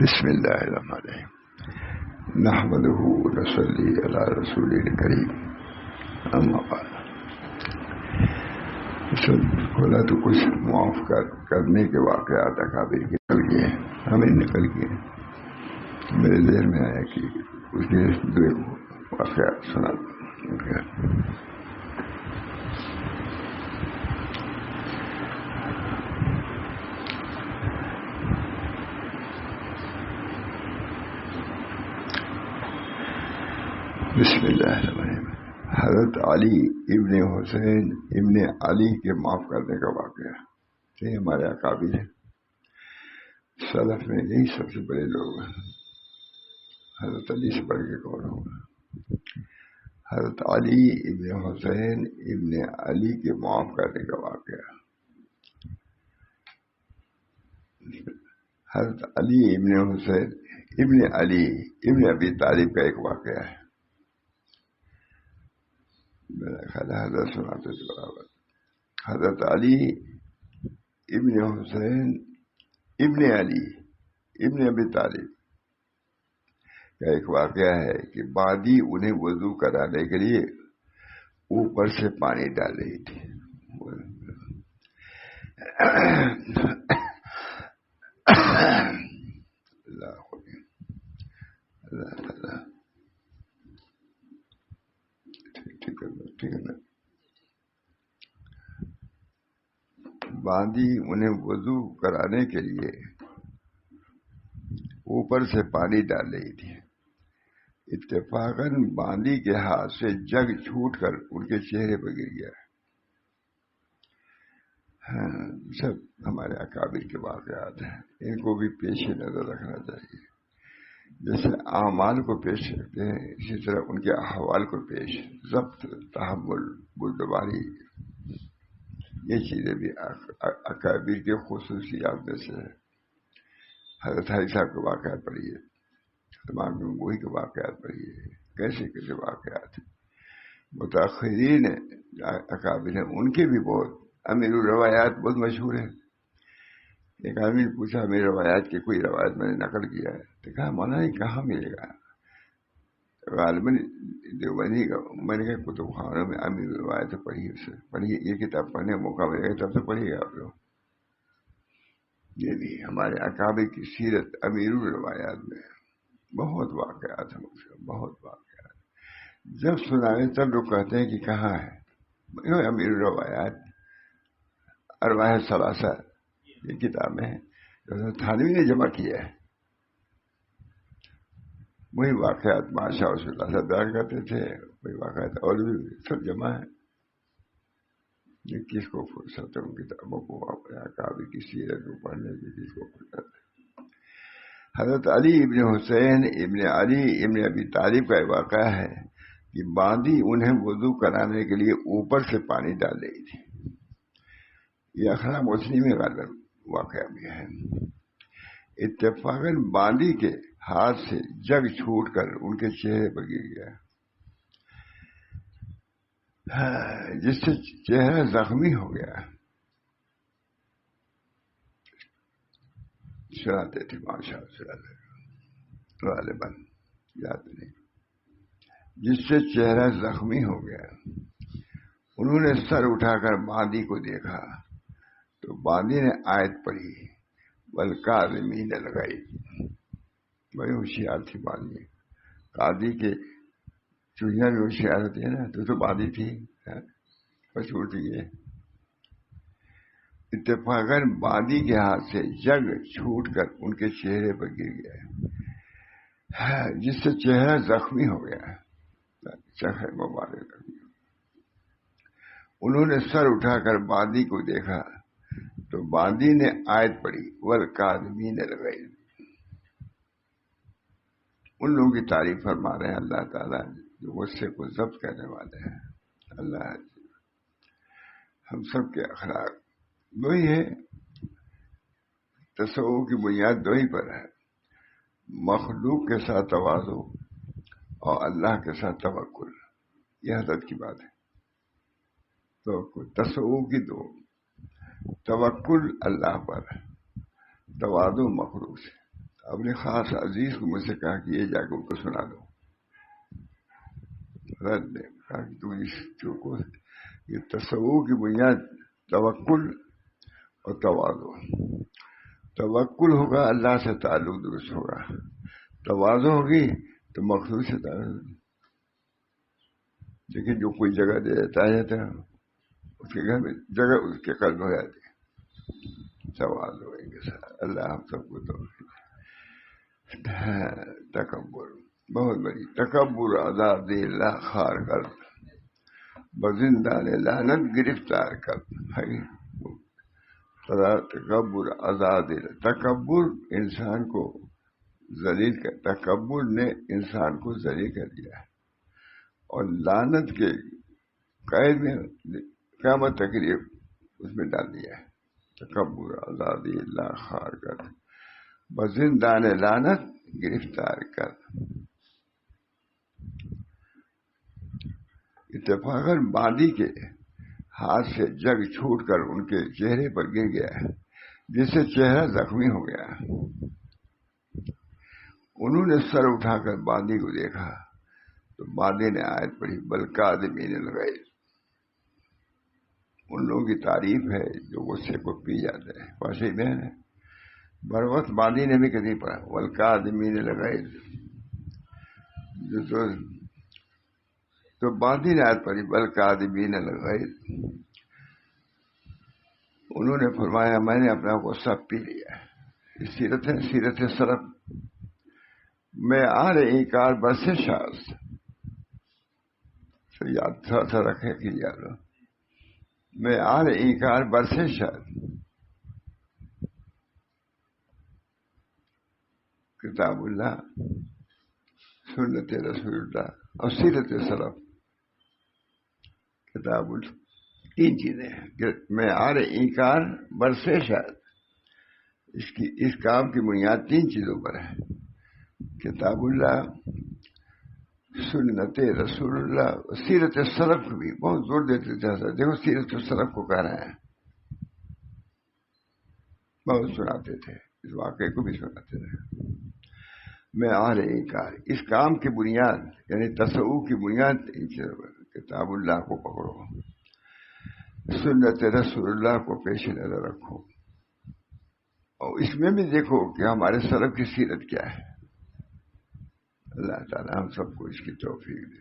بسم اللہ الرحمن الرحیم نحمدہ ونصلی علی رسول کریم اما بعد. کھولا تو کچھ معاف کرنے کے واقعات اکابر کے نکل گئے ہیں، ہمیں نکل گئے ہیں. میرے ذہن میں آیا کہ اس کے دو واقعات سنا دوں. بسم اللہ الرحمن الرحیم. حضرت علی ابن حسین ابن علی کے معاف کرنے کا واقعہ. یہ ہمارے اکابر ہیں، سلف میں یہی سب سے بڑے لوگ ہیں. حضرت علی سے بڑھ کے کون ہوگا؟ حضرت علی ابن حسین ابن علی کے معاف کرنے کا واقعہ. حضرت علی ابن حسین ابن علی ابن ابی طالب کا ایک واقعہ ہے. میرا خیال ہے حضرت سناتے تھے برابر. حضرت علی ابن حسین ابن علی ابن ابی طالب کا ایک واقعہ ہے کہ بادی انہیں وضو کرانے کے لیے اوپر سے پانی ڈال رہی تھی. ٹھیک ہے نا. باندھی انہیں وضو کرانے کے لیے اوپر سے پانی ڈال رہی تھی. اتفاقاً باندھی کے ہاتھ سے جگ چھوٹ کر ان کے چہرے پر گر گیا. سب ہمارے اکابر کے واقعات ہیں، ان کو بھی پیش نظر رکھنا چاہیے. جیسے اعمال کو پیش رکھتے ہیں اسی طرح ان کے احوال کو پیش، ضبط، تحمل، بردباری، یہ چیزیں بھی اکابر کے خصوصیات میں سے ہے. حضرت علی صاحب کے واقعات پڑھیے، امام گنگوہی کے واقعات پڑھیے، کیسے کیسے واقعات. متاخرین اکابر ہیں ان کے بھی بہت. امیر الروایات بہت مشہور ہے. ایک آدمی نے پوچھا امیر روایات کی کوئی روایت میں نے نقل کیا ہے، تو کہا مولانا یہ کہاں ملے گا؟ غالباً دیوبندی کا. میں نے کہا کتب خانوں میں امیر روایت پڑھیے، یہ کتاب پڑھنے کا موقع ملے گا تب سے پڑھیے آپ لوگ. یہ بھی ہمارے اکابر کی سیرت امیر الروایات میں بہت واقعات ہیں، بہت واقعات. جب سنائے تب لوگ کہتے ہیں کہ کہاں ہے امیر الروایات. ارواح ثلاثہ یہ کتابیں ہیں، تھانوی نے جمع کیا ہے. وہی واقعات ماشاء اللہ سے بیان کرتے تھے، وہی واقعات اور بھی سب جمع ہے. یہ کس کو فرصت ہے ان کتابوں کو اکابر کی سیرت کو پڑھنے کی، کس کو فرصت ہے؟ حضرت علی ابن حسین ابن علی ابن ابی طالب کا ایک واقعہ ہے کہ باندھی انہیں وضو کرانے کے لیے اوپر سے پانی ڈال رہی تھی. یہ اخلاق مسلم میں غالباً واقعہ بھی ہے. اتفاقاً باندھی کے ہاتھ سے جگ چھوٹ کر ان کے چہرے پر گر گیا، جس سے چہرہ زخمی ہو گیا. سناتے تھے ماشاء اللہ غالباً یاد نہیں. جس سے چہرہ زخمی ہو گیا. انہوں نے سر اٹھا کر باندھی کو دیکھا تو باندھی نے آیت پڑھی، والکاظمین الغیظ. بڑی ہوشیار تھی باندھی. قاضی کے چڑیاں بھی ہوشیار ہوتی ہے نا، تو باندھی تھی مشہور تھی یہ. اتفاقاً باندھی کے ہاتھ سے جگ چھوٹ کر ان کے چہرے پر گر گیا، جس سے چہرہ زخمی ہو گیا. چہرہ مبارک. انہوں نے سر اٹھا کر باندھی کو دیکھا تو باندھی نے آیت پڑھی، والکاظمین الغیظ. ان لوگوں کی تعریف فرما رہے ہیں اللہ تعالیٰ جو غصے کو ضبط کرنے والے ہیں. اللہ ہم سب کے اخلاق دو ہی ہے. تصوف کی بنیاد دو ہی پر ہے، مخلوق کے ساتھ تواضع اور اللہ کے ساتھ توکل. یہ حضرت کی بات ہے. تصوف کی دو، توکل اللہ پر، تواضع مخلوق سے. اپنے خاص عزیز کو مجھ سے کہا کہ یہ جا کے ان کو سنا دو. رد نے کہا کہ تم اس کو یہ تصور کی بنیاد توکل اور تواضع. توکل ہوگا اللہ سے تعلق درست ہوگا, تواضع ہوگی تو مخلوق سے تعلق. لیکن جو کوئی جگہ دے دیتا ہے اس کے گھر میں جگہ اس کے قلب ہو جاتی ہے. تواضع ہوئیں گے سر. اللہ ہم سب کو توفیق. تکبر بہت بڑی تکبر آزاد اللہ خار کر بزندان لعنت گرفتار کر. تکبر آزاد, تکبر انسان کو ذلیل کر, تکبر نے انسان کو ذلیل کر دیا ہے اور لعنت کے قید میں قیامت تقریب اس میں ڈال دیا ہے. تکبر آزادی اللہ خار کر بزندان لعنت گرفتار کر. اتفاقاً باندی کے ہاتھ سے جگ چھوٹ کر ان کے چہرے پر گر گیا جس سے چہرہ زخمی ہو گیا. انہوں نے سر اٹھا کر باندی کو دیکھا تو باندی نے آیت پڑھی بالکاظمین الغیظ. ان لوگوں کی تعریف ہے جو غصے کو پی جاتے ہیں. واضح میں ہے بر وقت باندی نے بھی کبھی پڑھا والکاظمین الغیظ, تو باندی نے آیت پڑھی والکاظمین الغیظ. انہوں نے فرمایا میں نے اپنا غصہ پی لیا. سیرت ہے, سیرت سلف. میں آ رہی کار بس شاز یاد تھا رکھے کہ یاد ہو. میں آ رہی کار برس شاز کتاب اللہ, سنت رسول اللہ اور سیرت سلف. کتاب تین چیزیں ہیں کہ میں آ رہی کار برس شاز. اس کام کی بنیاد تین چیزوں پر ہے. کتاب اللہ, سنت رسول اللہ, سیرت سلف کو بھی بہت زور دیتے تھے. دیکھو سیرت سلف کو کہہ رہے ہیں, بہت سناتے تھے, اس واقعے کو بھی سناتے تھے. میں آ رہی کار, اس کام کی بنیاد یعنی تصوف کی بنیاد کتاب اللہ کو پکڑو, سنت رسول اللہ کو پیش نظر رکھو, اور اس میں بھی دیکھو کہ ہمارے سلف کی سیرت کیا ہے. اللہ تعالیٰ ہم سب کو اس کی توفیق دے.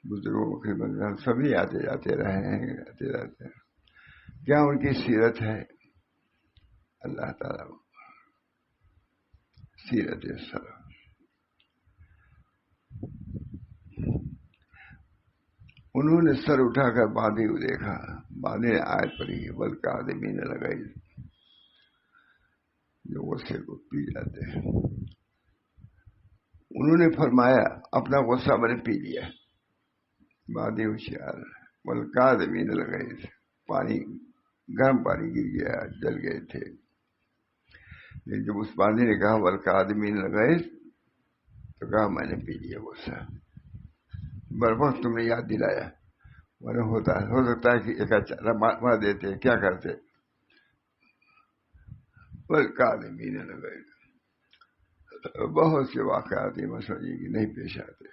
بزرگوں کے بندے ہم سبھی آتے جاتے رہے ہیں, آتے رہتے ہیں. کیا ان کی سیرت ہے؟ اللہ تعالیٰ سیرت سلف. انہوں نے سر اٹھا کر باندی کو دیکھا. باندی نے آیت پڑھی والکاظمین الغیظ, جو غصے کو پی جاتے ہیں. انہوں نے فرمایا اپنا غصہ میں نے پی لیا. باندی ہوشیار. والکاظمین الغیظ, پانی گرم پانی گر گیا, جل گئے تھے. لیکن جب اس باندی نے کہا والکاظمین الغیظ تو کہا میں نے پی لیا غصہ. بر وقت تم نے یاد دلایا, ورنہ ہو سکتا ہے کہ ایک اچھا مار دیتے. کیا کرتے؟ والکاظمین الغیظ. بہت سے واقعات مسئلے کی نہیں پیش آتے,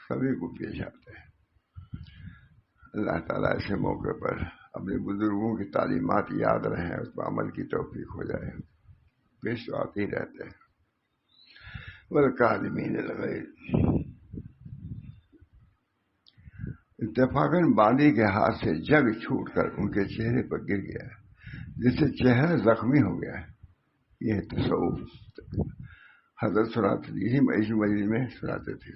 سبھی کو پیش آتے ہیں. اللہ تعالیٰ ایسے موقع پر اپنے بزرگوں کی تعلیمات یاد رہیں, اس پر عمل کی توفیق ہو جائے. پیش تو آتے ہی رہتے ہیں. والکاظمین الغیظ. اتفاقاً باندی کے ہاتھ سے جگ چھوٹ کر ان کے چہرے پر گر گیا جس سے چہرہ زخمی ہو گیا. یہ تصوف حضرت سناتے تھے, یہی مجلس میں سناتے تھے.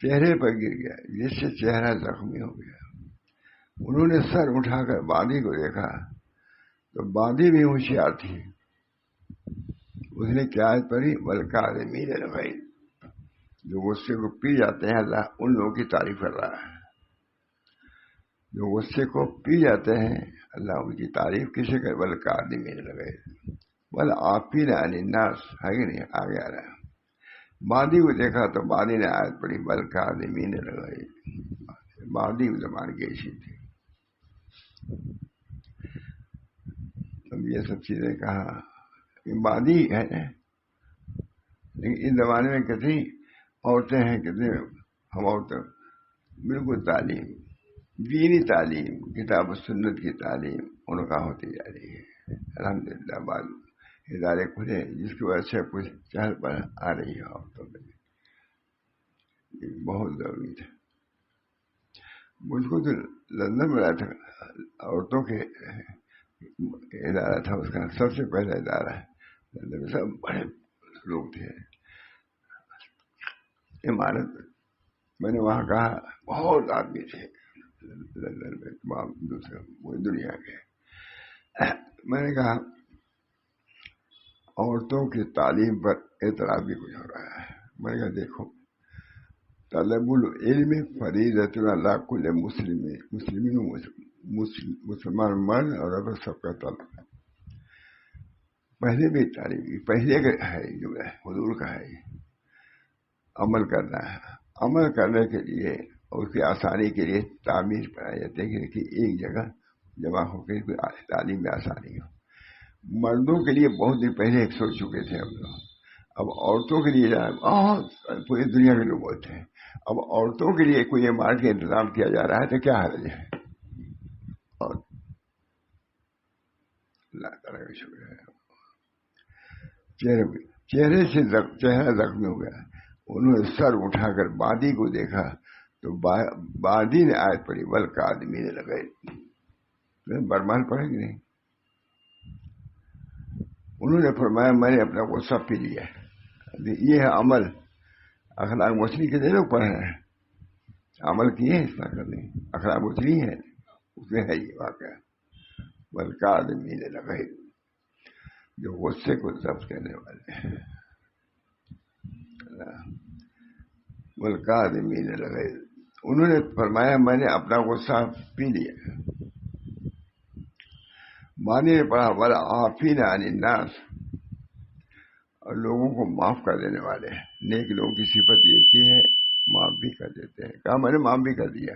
چہرے پر گر گیا جس سے چہرہ زخمی ہو گیا. انہوں نے سر اٹھا کر باندی کو دیکھا تو باندی بھی ہوشیار تھی. اس نے کیا پڑھی والکاظمین الغیظ, جو غصے کو پی جاتے ہیں. اللہ ان لوگوں کی تعریف کر رہا ہے جو غصے کو پی جاتے ہیں. اللہ ان کی تعریف کسے کر والکاظمین الغیظ والعافین عن الناس, ہے کہ نہیں؟ آگے آ رہا ہے. باندی کو دیکھا تو باندی نے آیت پڑھی والکاظمین الغیظ. باندی زبان کی ایسی تھی. اب یہ سب چیزیں کہاں عبادی ہے نا. لیکن اس زمانے میں کتنی عورتیں ہیں, کتنے ہم عورتیں بالکل تعلیم, دینی تعلیم, کتاب و سنت کی تعلیم ان کا ہوتی جا رہی ہے. الحمدللہ بعض ادارے کھلے جس کی وجہ سے کچھ چہل پہل آ رہی ہے عورتوں میں. یہ بہت ضروری تھا. مجھ کو تو لندن میں رہا تھا, عورتوں کے ادارہ تھا, اس کا سب سے پہلا ادارہ ہے لندن میں. سب بڑے لوگ تھے, عمارت میں نے وہاں کہا بہت آدمی تھے لندن میں, تمام دوسرے پوری دنیا کے. میں نے کہا عورتوں کی تعلیم پر اعتراض بھی کچھ ہو رہا ہے. میں نے کہا دیکھو, طلب العلم فریضۃ علی کل مسلمان مرد اور عورت سب کا طلب ہے. پہلے بھی تعلیم پہلے کا ہے, جو ہے حضور کا ہے, عمل کرنا ہے. عمل کرنے کے لیے اور اس کی آسانی کے لیے تعمیر بنائی جاتی ہے کہ ایک جگہ جمع ہو کے تعلیم میں آسانی ہو. مردوں کے لیے بہت دن پہلے سوچ چکے تھے ہم لوگ. اب عورتوں کے لیے پوری دنیا کے لوگ بولتے ہیں, اب عورتوں کے لیے کوئی عمارت کا انتظام کیا جا رہا ہے تو کیا حرج ہے. اور اللہ تعالیٰ کا شکر ہے. چہرہ زخمی ہو گیا. انہوں نے سر اٹھا کر بادی کو دیکھا تو بادی نے آیت پڑھی بل کا آدمی نے لگے. برمان پڑے گی نہیں. انہوں نے فرمایا میں نے اپنا غصہ پی لیا. یہ ہے عمل. اخلاق مچھلی کے دے لوگ پڑھ رہے ہیں, عمل کیے اس طرح کرنے. اخلاق مچھلی ہے, اس میں ہے یہ واقعہ بل کا آدمی نے لگے, جو غصے کو ضبط کرنے والے ہیں. بل کا آدمی نے لگے. انہوں نے فرمایا میں نے اپنا غصہ پی لیا. مانی نے پڑھا بل عافین عن الناس, اور لوگوں کو معاف کر دینے والے ہیں. نیک لوگوں کی صفت یہ کی ہے معاف بھی کر دیتے ہیں. کہا میں نے معاف بھی کر دیا.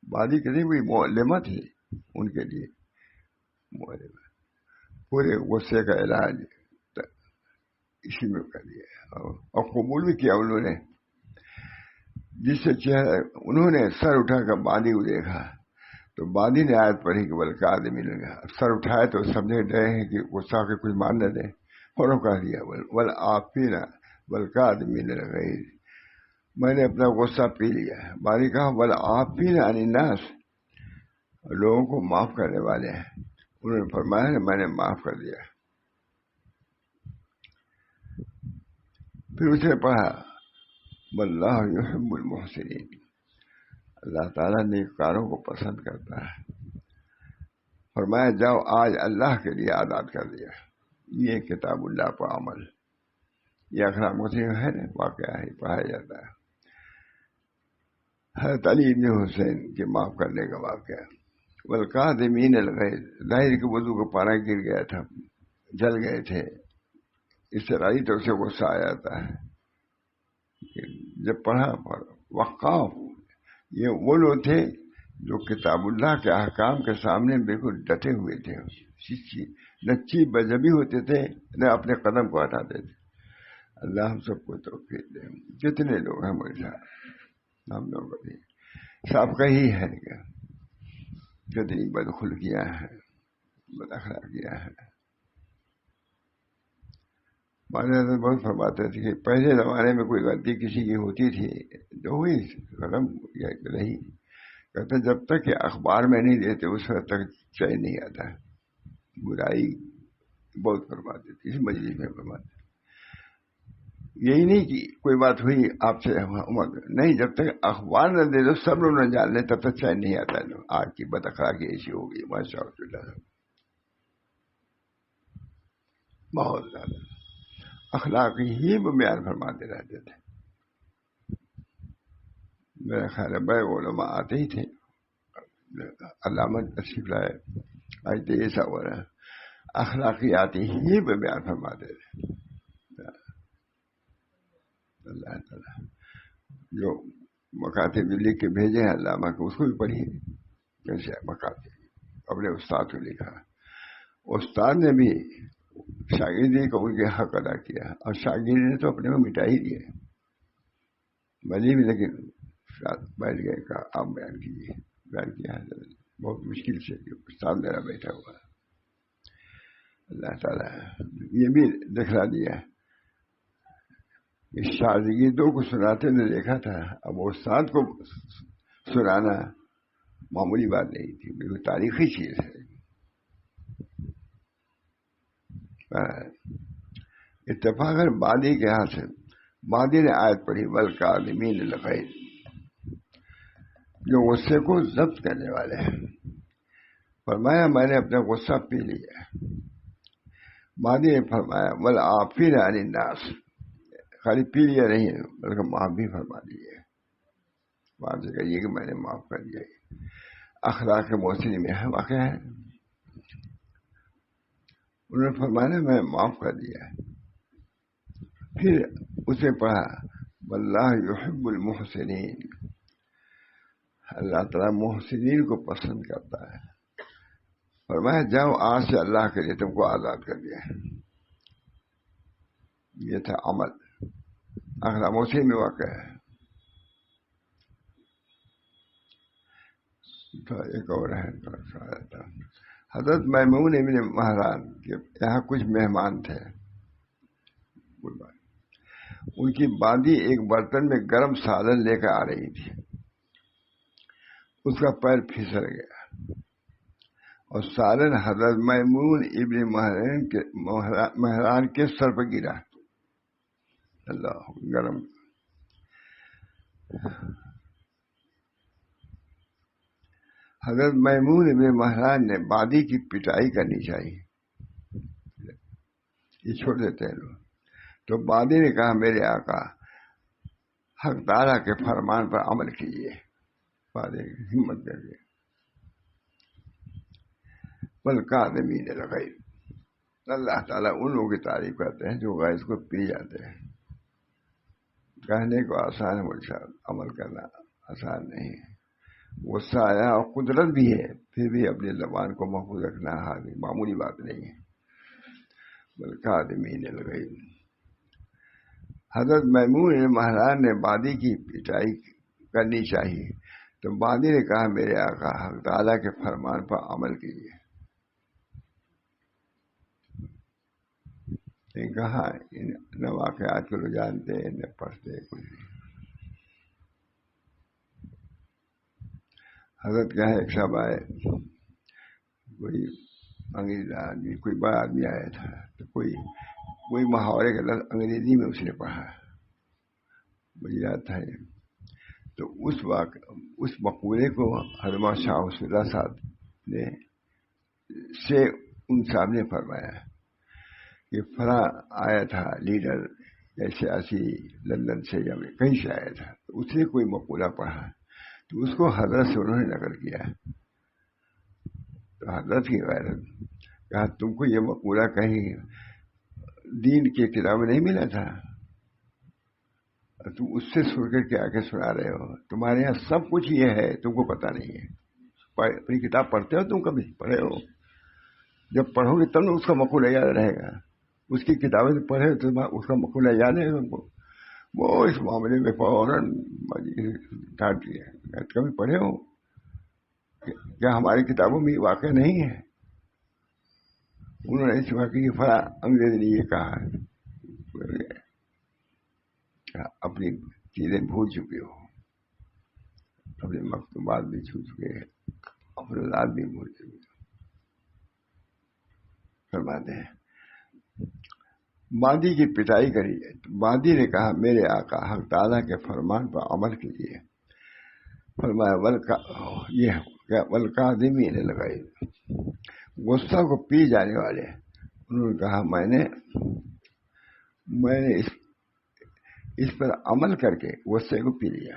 بادی کتنی کوئی معلمہ تھی ان کے لیے, پورے غصے کا علاج اسی میں کر دیا اور قبول بھی کیا انہوں نے. جس سے انہوں نے سر اٹھا کر بادی کو دیکھا تو بادی نے آیت پڑھی کہ بل کا آدمی لگا. سر اٹھائے تو سمجھے ڈرے ہیں کہ غصہ کے کچھ مان نہ دیں, اور کہہ دیا بل آفین بل کا آدمی نے لگائی, میں نے اپنا غصہ پی لیا. بادی کہا بل آفین عن الناس, لوگوں کو معاف کرنے والے ہیں. انہوں نے فرمایا میں نے معاف کر دیا. پھر اس نے پڑھا واللہ یحب المحسنین, اللہ تعالیٰ نیککاروں کو پسند کرتا ہے. فرمایا جاؤ آج اللہ کے لیے آزاد کر دیا. یہ کتاب اللہ پر عمل, یہ اخلاق مسلم ہے نا, واقعہ ہے, پڑھایا جاتا ہے. حضرت علی بن حسین کے معاف کرنے کا واقعہ. والکاظمین الغیظ, ظاہر کے وضو کا پارا گر گیا تھا, جل گئے تھے, اس سے رائی تو اسے غصہ آ جاتا ہے. جب پڑھا وقاف, یہ وہ لوگ تھے جو کتاب اللہ کے احکام کے سامنے بالکل ڈٹے ہوئے تھے. نہ چیز بجبی ہوتے تھے نہ اپنے قدم کو ہٹاتے تھے. اللہ ہم سب کو توفیق دے. کتنے لوگ ہیں ہمارے ساتھ, ہم لوگ بھی سب کا ہی ہے کیا, کتنی بدخلقیاں ہیں, بد اخلاقیاں ہیں. ہمارے بہت فرماتے تھے کہ پہلے زمانے میں کوئی غلطی کسی کی ہوتی تھی تو ہوئی ختم یا رہی. کہتے جب تک کہ اخبار میں نہیں دیتے اس وقت تک چین نہیں آتا. برائی بہت فرماتے تھے, اس مجلس میں فرماتے. یہی نہیں کہ کوئی بات ہوئی آپ سے نہیں, جب تک اخبار نہ دے دو سب لوگ نہ جان لیں تب تک چین نہیں آتا. آج کی بد اخلاقی ایسی ہو گئی ماشاء اللہ, بہت زیادہ اخلاق ہی بیان فرماتے رہتے تھے. میرا خیال ہے بڑے علماء آتے ہی تھے. علامہ تشریف لائے آج تو ایسا ہو رہا ہے, اخلاقیات ہی بیان فرماتے تھے. اللہ تعالیٰ جو مکاتب لکھ کے بھیجے ہیں علامہ کو, اس کو بھی پڑھیے کیسے مکاتب اپنے استاد کو لکھا. استاد نے بھی شاگردی کو ان کے حق ادا کیا، اور شاگرد نے تو اپنے کو مٹا ہی دیا بھلی بھی، لیکن بیٹھ گئے کہا آپ بیان کیجیے، بیان کیا حضرت بہت مشکل سے کہ استاد میرا بیٹھا ہوا ہے۔ اللہ تعالیٰ یہ بھی دکھلا دیا کہ شاگردوں کو سناتے نے دیکھا تھا، اب استاد کو سنانا معمولی بات نہیں تھی، بالکل تاریخی چیز ہے۔ اتفاقاً بادی کے ہاتھ سے بادی نے آیت پڑھی والکاظمین الغیظ، جو غصے کو ضبط کرنے والے ہیں۔ فرمایا میں نے اپنا غصہ پی لیا۔ بادی نے فرمایا والعافین عن الناس، خالی پی لیا نہیں ہے بلکہ معاف بھی فرما دیے۔ بات سے کہیے کہ میں نے معاف کر دیا۔ اخلاق محسنی میں ہے واقعہ ہے، انہوں نے فرمایا میں معاف کر دیا۔ پھر اسے پڑھا واللہ یحب المحسنین، اللہ تعالیٰ محسنین کو پسند کرتا ہے۔ فرمایا جاؤ آج سے اللہ کے لیے تم کو آزاد کر دیا۔ یہ تھا عمل، اخلاق محسن میں واقع ہے۔ ایک اور ہے حضرت میمون ابن مہران کے یہاں کچھ مہمان تھے، ان کی بادی ایک برتن میں گرم سالن لے کر آ رہی تھی، اس کا پیر پھسل گیا اور سالن حضرت میمون ابن مہران کے سر پر گرا۔ اللہ گرم۔ حضرت میمون ابن مہران نے بادی کی پٹائی کرنی چاہیے، یہ چھوڑ دیتے ہیں لوگ۔ تو بادی نے کہا میرے آقا حق تعالیٰ کے فرمان پر عمل کیجیے۔ بادی ہمت کر کے والکاظمین الغیظ، اللہ تعالیٰ ان لوگوں کی تعریف کرتے ہیں جو غیظ کو پی جاتے ہیں۔ کہنے کو آسان ہے مجھے، عمل کرنا آسان نہیں ہے۔ غصہ آیا اور قدرت بھی ہے، پھر بھی اپنی زبان کو محفوظ رکھنا معمولی بات نہیں ہے۔ والکاظمین الغیظ، حضرت میمون مہران نے بادی کی پٹائی کرنی چاہیے، تو بادی نے کہا میرے آقا حق تعالیٰ کے فرمان پر عمل کیجیے۔ کہا نہ واقعات کو لوگ جانتے نہ پڑھتے کچھ نہیں۔ حضرت کیا ہے ایک صاحب آئے، کوئی انگریز آدمی، کوئی بڑا آدمی آیا تھا، تو کوئی محاورے کا لفظ انگریزی میں اس نے پڑھا، مجھے یاد ہے۔ تو اس مقولے کو حضرت شاہ حسین اللہ صاحب نے سے ان صاحب نے فرمایا کہ فلاں آیا تھا لیڈر یا سیاسی لندن سے یا کہیں سے آیا تھا، تو اس نے کوئی مقولہ پڑھا، تو اس کو حضرت سے انہوں نے نقل کیا۔ تو حضرت کی غیرت کہا تم کو یہ مقولہ کہیں دین کی کتاب میں نہیں ملا تھا، تم اس سے سن کر کے آگے سنا رہے ہو، تمہارے یہاں سب کچھ یہ ہے، تم کو پتہ نہیں ہے۔ اپنی کتاب پڑھتے ہو، تم کبھی پڑھے ہو؟ جب پڑھو گے تب نہ اس کا مقولہ یاد رہے گا۔ اس کی کتابیں تو پڑھے تو اس کا مقولہ یاد ہے تم کو؟ وہ اس معاملے میں فوراً ڈانٹ دیا، کبھی پڑھے ہو کیا ہماری کتابوں میں واقع نہیں ہے؟ انہوں نے اس واقعے کی فلاں انگریز نے یہ کہا ہے، اپنی چیزیں بھول چکے ہو، اپنے مکتوبات بھی چھو چکے ہیں، اپنے اولاد بھی بھول چکے ہو۔ فرماتے ہیں بادی کی پٹائی کری ہے، تو بادی نے کہا میرے آقا حق تعالیٰ کے فرمان پر عمل کیجیے۔ فرمایا والکاظمین الغیظ، غصہ کو پی جانے والے۔ انہوں نے کہا میں نے اس پر عمل کر کے غصے کو پی لیا۔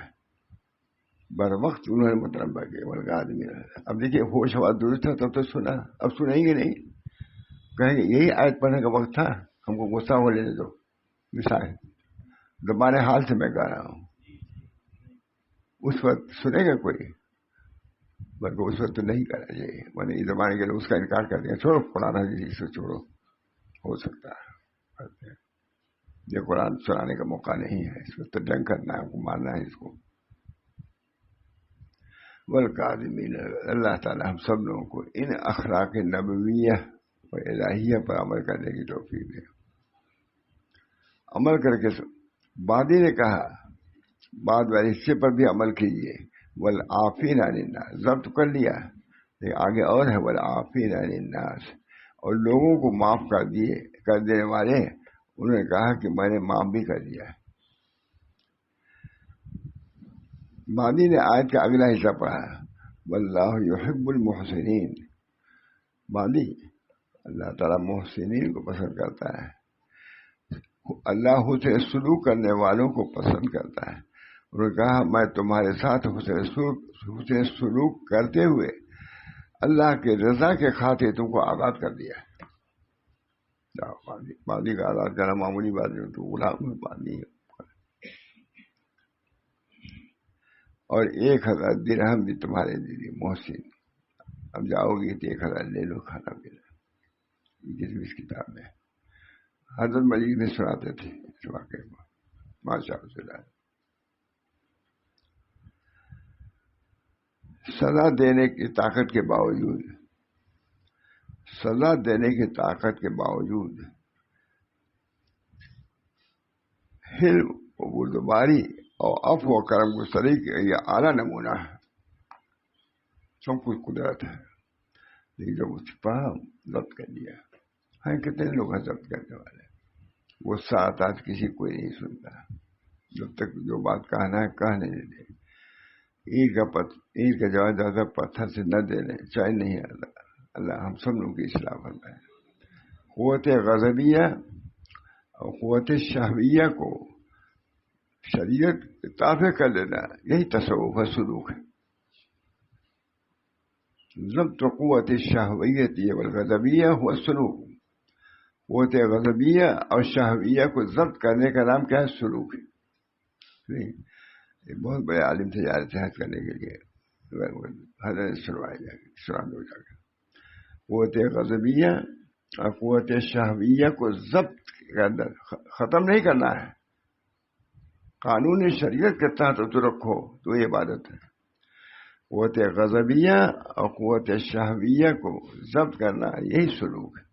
بر وقت انہوں نے مطالبہ کیا والکاظمین۔ اب دیکھیے ہوش ہوا درست ہے تب تو سنا، اب سنیں گے نہیں، کہیں گے یہی آیت پڑھنے کا وقت تھا، ہم کو غصہ ہو لینے دو۔ مثال زبان حال سے میں کہہ رہا ہوں، اس وقت سنے گا کوئی؟ بلکہ اس وقت تو نہیں کرنا چاہیے. میں نے اس زمانے کے لوگ اس کا انکار کر دیا, چھوڑو قرآن حدیث سے چھوڑو, ہو سکتا ہے یہ قرآن سنانے کا موقع نہیں ہے, اس وقت تو جنگ کرنا ہے, کو مارنا ہے اس کو. والکاظمین, اللہ تعالیٰ ہم سب لوگوں کو ان اخلاق نبویہ اور الہیہ پر عمل کرنے کی توفیق دے. عمل کر کے بعد ہی نے کہا بعد والے حصے پر بھی عمل کیجیے. والعافین عن الناس ضبط کر لیا, لیکن آگے اور ہے والعافین عن الناس, اور لوگوں کو معاف کر دینے والے. انہوں نے کہا کہ میں نے معاف بھی کر دیا. مادی نے آیت کا اگلا حصہ پڑھا واللہ یحب المحسنین. مادی اللہ تعالیٰ محسنین کو پسند کرتا ہے, اللہ حسن سلوک کرنے والوں کو پسند کرتا ہے. انہوں نے کہا میں تمہارے ساتھ حسن سلوک کرتے ہوئے اللہ کے رضا کے خاطر تم کو آزاد کر دیا. مادی کا آزاد کرنا معمولی بات نہیں, تو غلام مادی. اور 1000 درہم بھی تمہارے لیے محسن. اب جاؤ گی تو 1000 لے لو کھانا پینا. اس کتاب میں حضرت مجید میں سناتے تھے اس واقعے کو, ماشاء اللہ. سزا دینے کی طاقت کے باوجود حلم و بردباری اور عفو و کرم گزاری کا یہ اعلیٰ نمونہ ہے. سب کچھ قدرت ہے, لیکن جب اس پر ضبط کر دیا ہے. کتنے لوگ ہیں ضبط کرنے والے, وہ ساتھ کسی کوئی نہیں سنتا. جب تک جو بات کہنا ہے کہنے دے. اینٹ کا جواب زیادہ پتھر سے نہ دے لیں, چاہے نہیں آتا. اللہ ہم سب لوگوں کی اصلاح فرمائے. قوت غضبیہ اور قوت شہویہ کو شریعت تابع کر لینا, یہی تصوف و سلوک ہے. ضبط قوت شہویت والغضبیہ ہوا سلوک. قوت غضبیہ اور شہویہ کو ضبط کرنے کا نام کیا ہے؟ سلوک ہے. ایک بہت بڑے عالم تھے جا رہے تھے حج کرنے کے لیے, حضرت سنا دو جا کر. قوت غضبیہ اور قوت شہویہ کو ضبط کرنا, ختم نہیں کرنا ہے. قانون شریعت کے تحت تو رکھو تو یہ عبادت ہے. قوت غضبیہ اور قوت شہویہ کو ضبط کرنا یہی سلوک ہے.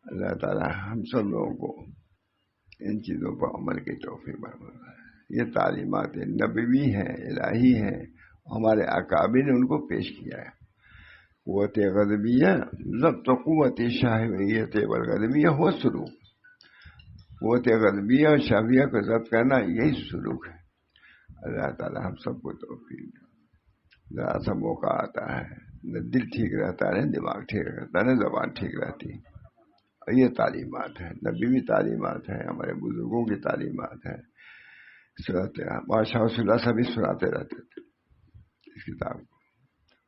اللہ تعالی ہم سب لوگوں کو ان چیزوں پر عمل کی توفیق فرمائے. یہ تعلیمات نبوی ہیں, الہی ہیں, ہمارے اکابر نے ان کو پیش کیا ہے. قوت غضبیہ ضبط قوت شہویت والغضبیہ ہو سلوک. قوت غضبیہ اور شہویہ کو ضبط کرنا یہی سلوک ہے. اللہ تعالی ہم سب کو توفیق دے. ذرا سا موقع آتا ہے, نہ دل ٹھیک رہتا ہے, نہ دماغ ٹھیک رہتا ہے, نہ زبان ٹھیک رہتی. اور یہ تعلیمات ہیں, نبوی تعلیمات ہیں, ہمارے بزرگوں کی تعلیمات ہیں. سناتے ہیں بادشاہ صلی اللہ سے بھی سناتے رہتے تھے اس کتاب کو.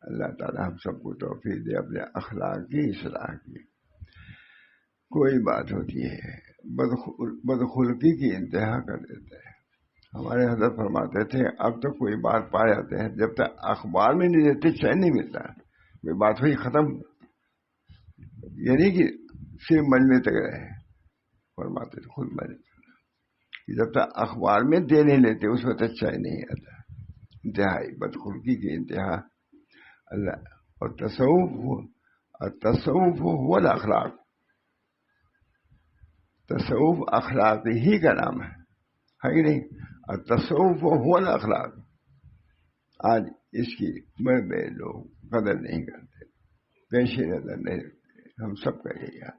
اللہ تعالی ہم سب کو توفیق دے اپنے اخلاق کی اصلاح کی. کوئی بات ہوتی ہے بدخلقی کی انتہا کر دیتے ہیں. ہمارے حضرت فرماتے تھے اب تو کوئی بات پا جاتے ہیں, جب تک اخبار میں نہیں دیتے چین نہیں ملتا. کوئی بات ہوئی ختم, یعنی کہ صرف مجمع تک رہے. فرماتے تھے خود مجمع, جب تک اخبار میں دے نہیں لیتے اس وقت اچھا ہی نہیں آتا. انتہائی بدخلقی کی انتہا. اللہ اور تصوف ہوا الاخلاق. تصوف اخلاق ہی کا نام ہے کہ نہیں؟ اور تصوف ہوا الاخلاق. آج اس کی بڑے لوگ قدر نہیں کرتے, پیش نظر نہیں رکھتے. ہم سب کا یہی حال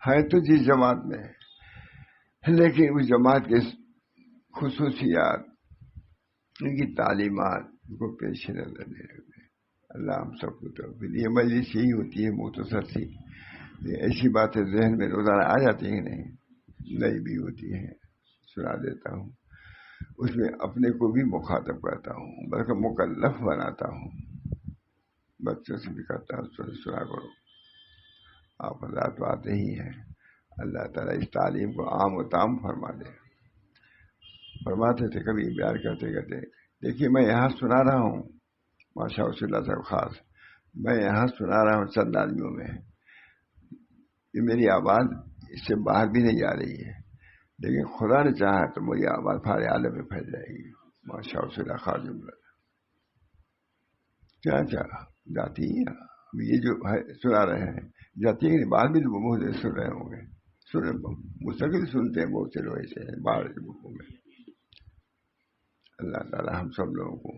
ہے تو جس جماعت میں, لیکن اس جماعت کے خصوصیات, ان کی تعلیمات کو پیش نظر نہیں رکھتے. اللہ ہم سب کو توفیق. یہ مجلس یہی ہوتی ہے مختصر سی, ایسی باتیں ذہن میں روزانہ آ جاتی ہیں, نہیں نئی بھی ہوتی ہیں, سنا دیتا ہوں. اس میں اپنے کو بھی مخاطب کرتا ہوں, بلکہ مکلف بناتا ہوں. بچوں سے بھی کرتا ہوں سنا کرو, آپ حضرات باتیں ہی ہیں. اللہ تعالیٰ اس تعلیم کو عام و تام فرما دے. فرماتے تھے کبھی بیان کرتے دیکھیے میں یہاں سنا رہا ہوں, ماشاء اللہ صاحب خاص، میں یہاں سنا رہا ہوں چند آدمیوں میں، یہ میری آواز اس سے باہر بھی نہیں جا رہی ہے، لیکن خدا نے چاہا تو میری آواز سارے عالم میں پھیل جائے گی، ماشاء اللہ خاص جملہ کیا جاتی ہے. یہ جو سنا رہے ہیں جاتی ہے، بعد بھی تو بہت سن رہے ہوں گے، مستقل سنتے ہیں بہت سے لوگ ایسے ہیں باہر کے ملکوں میں. اللہ تعالیٰ ہم سب لوگوں کو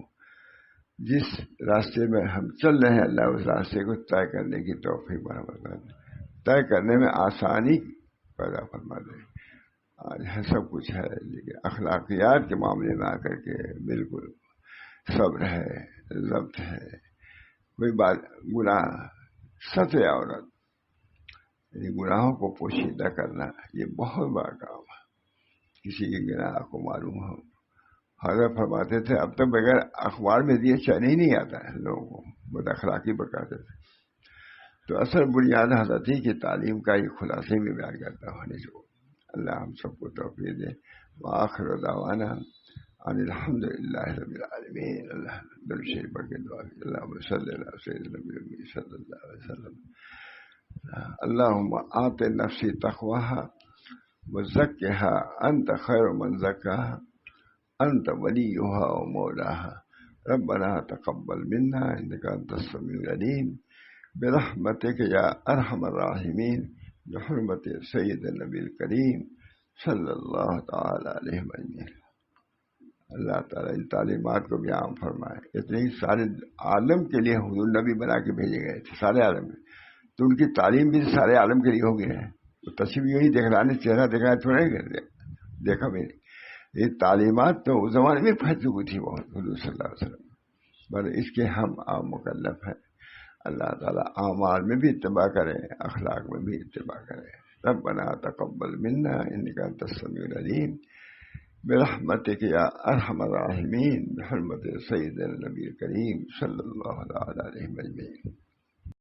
جس راستے میں ہم چل رہے ہیں، اللہ اس راستے کو طے کرنے کی توفیق برابر کر دے، طے کرنے میں آسانی پیدا فرما دے. آج ہے سب کچھ ہے، لیکن اخلاقیات کے معاملے میں آ کر کے بالکل صبر ہے، ضبط ہے. کوئی بات گناہ ستر عورت، یعنی گناہوں کو پوشیدہ کرنا یہ بہت بڑا کام ہے. کسی کے گناہ کو معلوم ہو، حضرت فرماتے تھے اب تک بغیر اخبار میں دیے چین ہی نہیں آتا ہے لوگوں کو، بد اخلاقی بکاتے تھے. تو اصل بنیاد حضرت ہی کی تعلیم کا یہ خلاصے میں بیان کرتا ہونے جو اللہ ہم سب کو توفیق دے. وآخر دعوانا ان الحمد للہ رب العالمین. اللہ درود شریف پڑھ کے دعا کی. اللہم صلی علی سیدنا محمد صلی اللہ علیہ وسلم. اللہم آت نفسی تقواها وزکها انت خیر من زکاها انت ولیها ومولاها. ربنا تقبل منا انك انت السميع العليم برحمتك یا ارحم الراحمین بحرمت سید النبی الکریم صلی اللہ تعالی علیہ وسلم. اللہ تعالیٰ ان تعلیمات کو بھی عام فرمائے. اتنے ہی سارے عالم کے لیے حضور نبی بنا کے بھیجے گئے تھے سارے عالم میں، تو ان کی تعلیم بھی سارے عالم کے لیے ہو گئی ہے. تو تصویر یہی دکھلانے چہرہ دکھانے تھوڑا ہی دیکھا میں نے، یہ تعلیمات تو اس زمانے میں پھیل چکی تھی بہت حضور صلی اللہ علیہ وسلم، پر اس کے ہم عام مکلف ہیں. اللہ تعالیٰ اعمال میں بھی اتباع کرے، اخلاق میں بھی اتباع کرے. ربنا تقبل منا انک انت السمیع العلیم برحمتک یا ارحم الراحمین بحرمت سید النبی کریم صلی اللہ علیہ وسلم.